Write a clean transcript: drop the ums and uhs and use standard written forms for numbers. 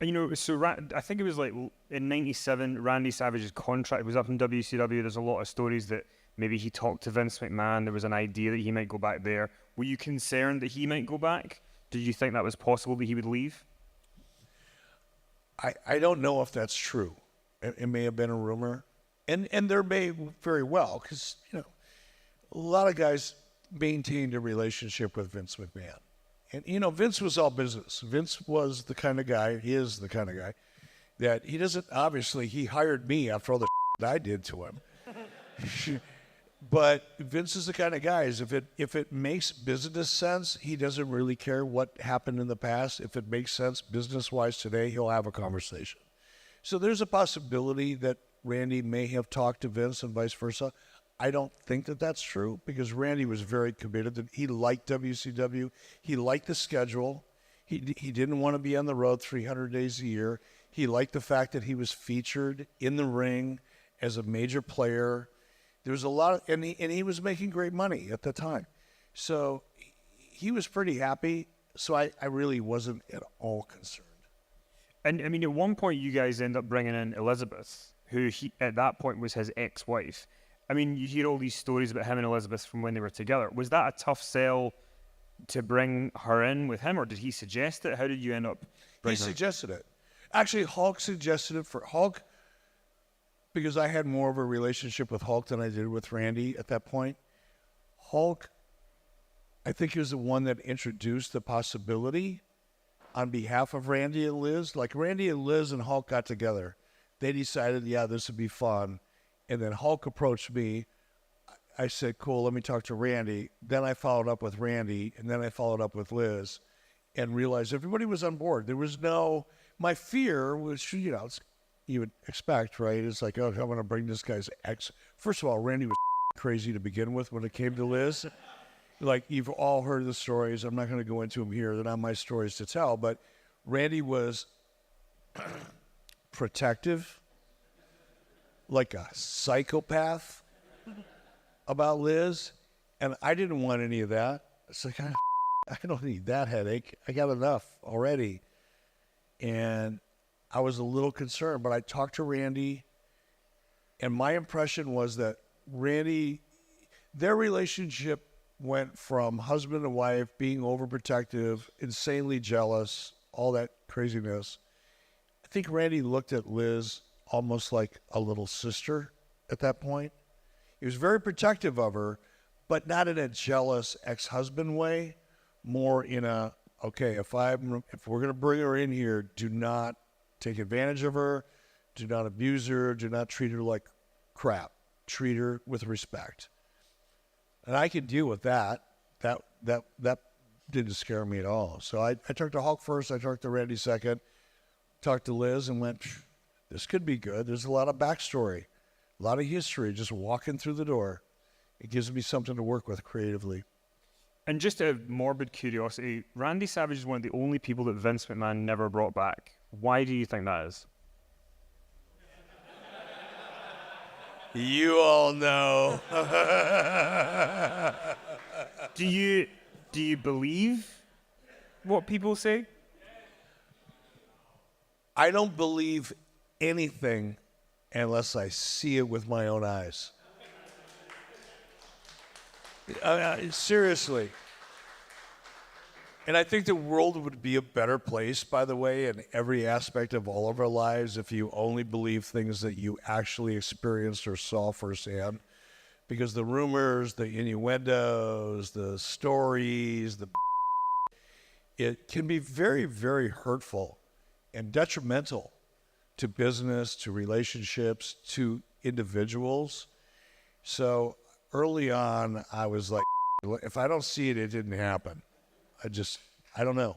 You know, so I think it was like in '97, Randy Savage's contract was up in WCW. There's a lot of stories that maybe he talked to Vince McMahon. There was an idea that he might go back there. Were you concerned that he might go back? Did you think that was possible that he would leave? I don't know if that's true. It may have been a rumor. And there may very well, because, you know, a lot of guys maintained a relationship with Vince McMahon. And, you know, Vince was all business. Vince was the kind of guy, he is the kind of guy, that he doesn't, obviously, he hired me after all the that I did to him. But Vince is the kind of guy, is if it makes business sense, he doesn't really care what happened in the past. If it makes sense business-wise today, he'll have a conversation. So there's a possibility that Randy may have talked to Vince and vice versa. I don't think that that's true, because Randy was very committed. He liked WCW. He liked the schedule. He didn't want to be on the road 300 days a year. He liked the fact that he was featured in the ring as a major player. There was a lot of, and he was making great money at the time. So he was pretty happy. So I really wasn't at all concerned. And I mean, at one point you guys end up bringing in Elizabeth, who at that point was his ex-wife. I mean, you hear all these stories about him and Elizabeth from when they were together. Was that a tough sell to bring her in with him, or did he suggest it? How did you end up bringing her? He suggested it. Actually, Hulk suggested it for Hulk, because I had more of a relationship with Hulk than I did with Randy at that point. Hulk, I think he was the one that introduced the possibility on behalf of Randy and Liz. Like, Randy and Liz and Hulk got together. They decided, yeah, this would be fun. And then Hulk approached me. I said, cool, let me talk to Randy. Then I followed up with Randy, and then I followed up with Liz, and realized everybody was on board. There was no, my fear was, you know, you would expect, right? It's like, oh, I'm going to bring this guy's ex. First of all, Randy was crazy to begin with when it came to Liz. Like, you've all heard the stories. I'm not going to go into them here. They're not my stories to tell. But Randy was protective, like a psychopath about Liz. And I didn't want any of that. It's like, I don't need that headache. I got enough already. And I was a little concerned. But I talked to Randy, and my impression was that Randy, their relationship went from husband and wife, being overprotective, insanely jealous, all that craziness. I think Randy looked at Liz almost like a little sister at that point. He was very protective of her, but not in a jealous ex-husband way, more in a, okay, if we're going to bring her in here, do not take advantage of her, do not abuse her, do not treat her like crap. Treat her with respect. And I could deal with that. That didn't scare me at all. So I talked to Hulk first, I talked to Randy second, talked to Liz, and went, this could be good. There's a lot of backstory, a lot of history just walking through the door. It gives me something to work with creatively. And just a morbid curiosity, Randy Savage is one of the only people that Vince McMahon never brought back. Why do you think that is? You all know. Do you believe what people say? I don't believe anything unless I see it with my own eyes. Seriously. And I think the world would be a better place, by the way, in every aspect of all of our lives if you only believe things that you actually experienced or saw firsthand. Because the rumors, the innuendos, the stories, it can be very, very hurtful and detrimental to business, to relationships, to individuals. So early on, I was like, if I don't see it, it didn't happen. I don't know.